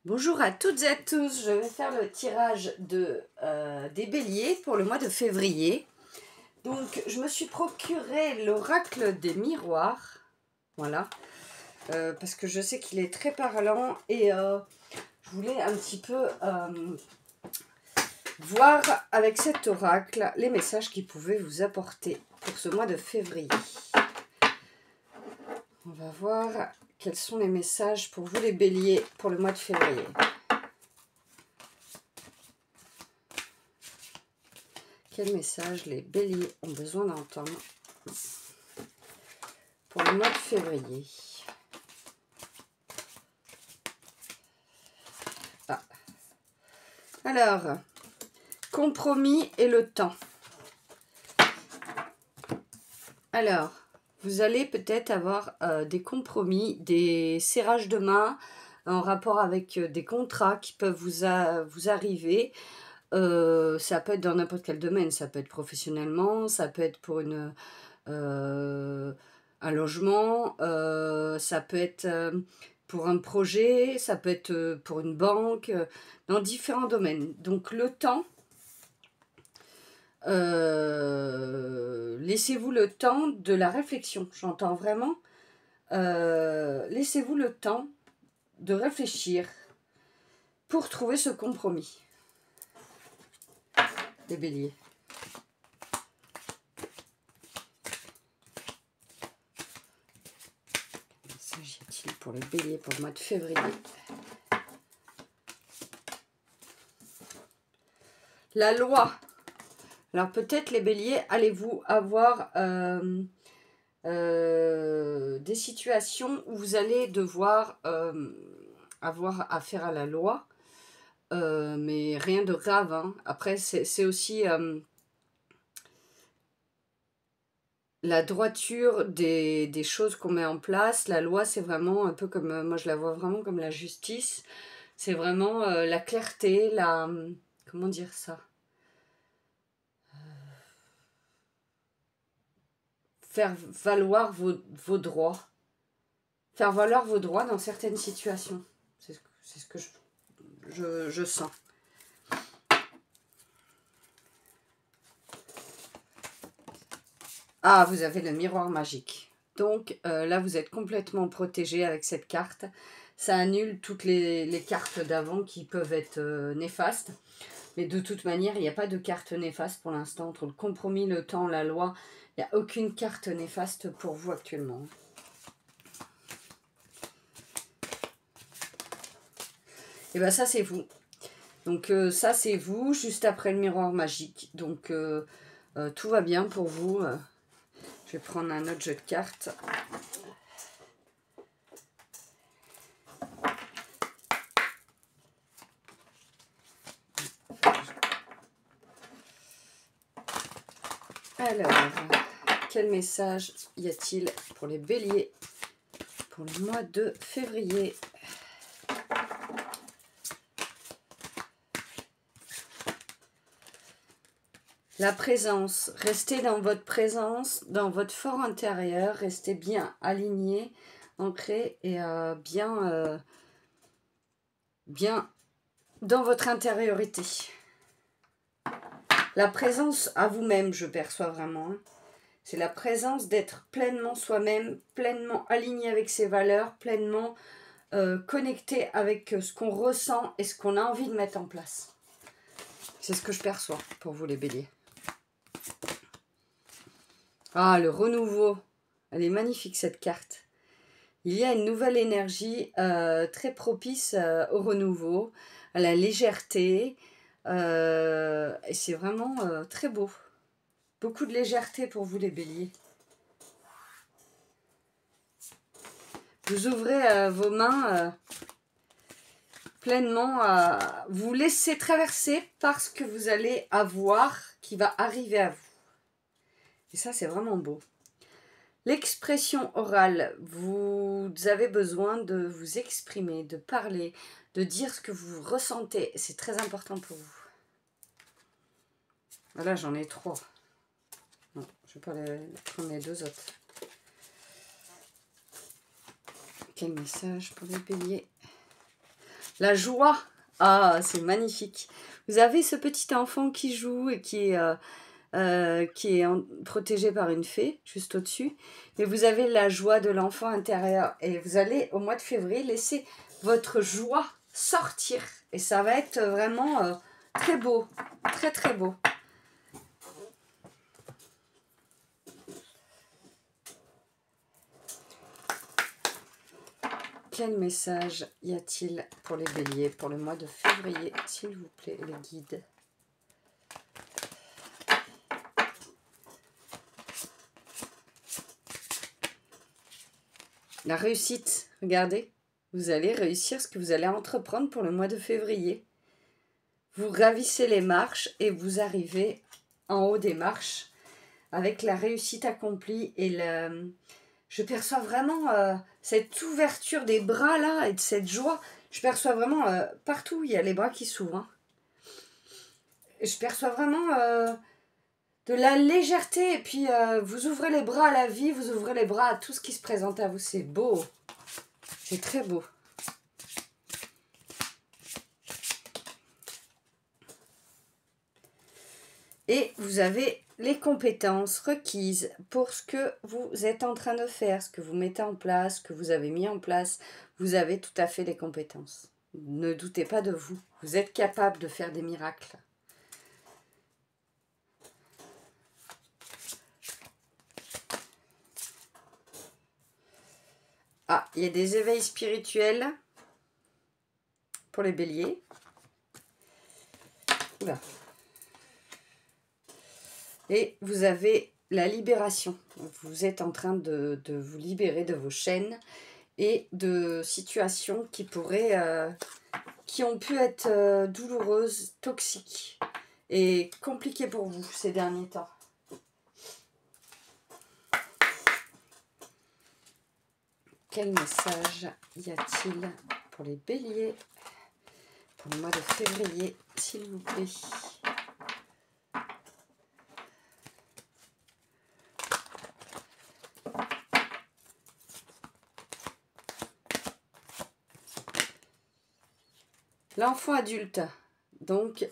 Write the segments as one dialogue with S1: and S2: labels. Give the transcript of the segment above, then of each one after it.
S1: Bonjour à toutes et à tous, je vais faire le tirage des béliers pour le mois de février. Donc je me suis procuré l'oracle des miroirs, voilà, parce que je sais qu'il est très parlant et je voulais un petit peu voir avec cet oracle les messages qu'il pouvait vous apporter pour ce mois de février. On va voir quels sont les messages pour vous les béliers pour le mois de février. Quel message les béliers ont besoin d'entendre pour le mois de février? Alors, compromis et le temps. Alors, vous allez peut-être avoir des compromis, des serrages de main en rapport avec des contrats qui peuvent vous arriver. Ça peut être dans n'importe quel domaine, ça peut être professionnellement, ça peut être pour un logement, ça peut être pour un projet, ça peut être pour une banque, dans différents domaines. Donc le temps, laissez-vous le temps de la réflexion, j'entends vraiment. Laissez-vous le temps de réfléchir pour trouver ce compromis. Les béliers. S'agit-il pour les béliers pour le mois de février? La loi. Alors peut-être les béliers, allez-vous avoir des situations où vous allez devoir avoir affaire à la loi, mais rien de grave, hein. Après c'est aussi la droiture des choses qu'on met en place. La loi, c'est vraiment un peu comme, moi je la vois vraiment comme la justice, c'est vraiment la clarté, comment dire ça, faire valoir vos droits. Faire valoir vos droits dans certaines situations. C'est ce que je sens. Ah, vous avez le miroir magique. Donc là, vous êtes complètement protégé avec cette carte. Ça annule toutes les cartes d'avant qui peuvent être néfastes. Mais de toute manière, il n'y a pas de carte néfaste pour l'instant. Entre le compromis, le temps, la loi, il n'y a aucune carte néfaste pour vous actuellement. Et bien ça, c'est vous. Donc ça, c'est vous, juste après le miroir magique. Donc tout va bien pour vous. Je vais prendre un autre jeu de cartes. Alors, quel message y a-t-il pour les béliers pour le mois de février? La présence. Restez dans votre présence, dans votre fort intérieur. Restez bien aligné, ancré et bien dans votre intériorité. La présence à vous-même, je perçois vraiment. Hein. C'est la présence d'être pleinement soi-même, pleinement aligné avec ses valeurs, pleinement connecté avec ce qu'on ressent et ce qu'on a envie de mettre en place. C'est ce que je perçois pour vous les béliers. Ah, le renouveau. Elle est magnifique cette carte. Il y a une nouvelle énergie très propice au renouveau, à la légèreté. Et c'est vraiment très beau. Beaucoup de légèreté pour vous les béliers. Vous ouvrez vos mains pleinement, vous laissez traverser par ce que vous allez avoir qui va arriver à vous. Et ça, c'est vraiment beau. L'expression orale, vous avez besoin de vous exprimer, de parler, de dire ce que vous ressentez. C'est très important pour vous. Voilà, j'en ai 3. Non, je ne vais pas prendre les 2 autres. Quel message pour les béliers? La joie. Ah, c'est magnifique. Vous avez ce petit enfant qui joue et qui est protégé par une fée, juste au-dessus. Et vous avez la joie de l'enfant intérieur. Et vous allez, au mois de février, laisser votre joie sortir. Et ça va être vraiment très beau. Très, très beau. Quel message y a-t-il pour les béliers pour le mois de février, s'il vous plaît, les guides? La réussite, regardez, vous allez réussir ce que vous allez entreprendre pour le mois de février. Vous gravissez les marches et vous arrivez en haut des marches avec la réussite accomplie et je perçois vraiment cette ouverture des bras là et de cette joie. Je perçois vraiment partout, il y a les bras qui s'ouvrent. Hein. Je perçois vraiment de la légèreté et puis vous ouvrez les bras à la vie, vous ouvrez les bras à tout ce qui se présente à vous. C'est beau, c'est très beau. Et vous avez les compétences requises pour ce que vous êtes en train de faire, ce que vous mettez en place, ce que vous avez mis en place. Vous avez tout à fait les compétences. Ne doutez pas de vous. Vous êtes capable de faire des miracles. Ah, il y a des éveils spirituels pour les béliers. Oula. Et vous avez la libération. Vous êtes en train de vous libérer de vos chaînes et de situations qui qui ont pu être douloureuses, toxiques et compliquées pour vous ces derniers temps. Quel message y a-t-il pour les béliers pour le mois de février, s'il vous plaît? L'enfant adulte, donc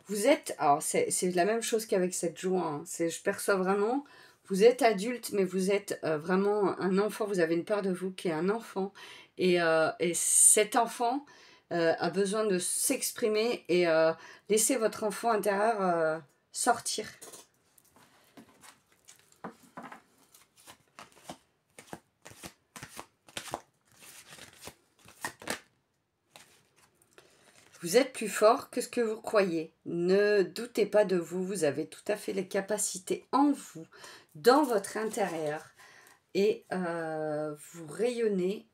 S1: vous êtes, alors c'est la même chose qu'avec cette joie, hein. Je perçois vraiment, vous êtes adulte mais vous êtes vraiment un enfant, vous avez une part de vous qui est un enfant et cet enfant a besoin de s'exprimer et laisser votre enfant intérieur sortir. Vous êtes plus fort que ce que vous croyez. Ne doutez pas de vous. Vous avez tout à fait les capacités en vous, dans votre intérieur. Et vous rayonnez.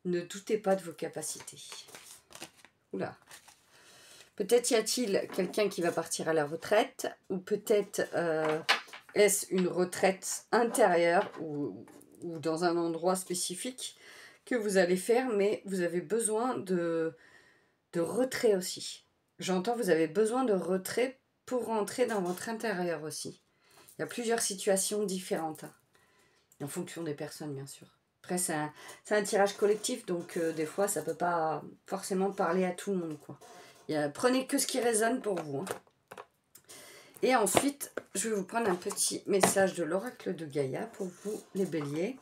S1: Ne doutez pas de vos capacités. Oula. Peut-être y a-t-il quelqu'un qui va partir à la retraite. Ou peut-être est-ce une retraite intérieure ou dans un endroit spécifique que vous allez faire. Mais vous avez besoin de retrait aussi. J'entends, vous avez besoin de retrait pour rentrer dans votre intérieur aussi. Il y a plusieurs situations différentes. En fonction des personnes, bien sûr. Après, c'est un tirage collectif, donc des fois, ça ne peut pas forcément parler à tout le monde, quoi. Prenez que ce qui résonne pour vous. Hein. Et ensuite, je vais vous prendre un petit message de l'oracle de Gaïa pour vous, les béliers.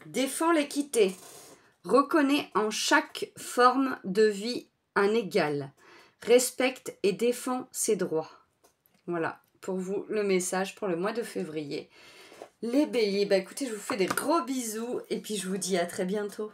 S1: Défends l'équité. Reconnais en chaque forme de vie un égal. Respecte et défends ses droits. Voilà, pour vous, le message pour le mois de février. Les béliers, bah écoutez, je vous fais des gros bisous et puis je vous dis à très bientôt.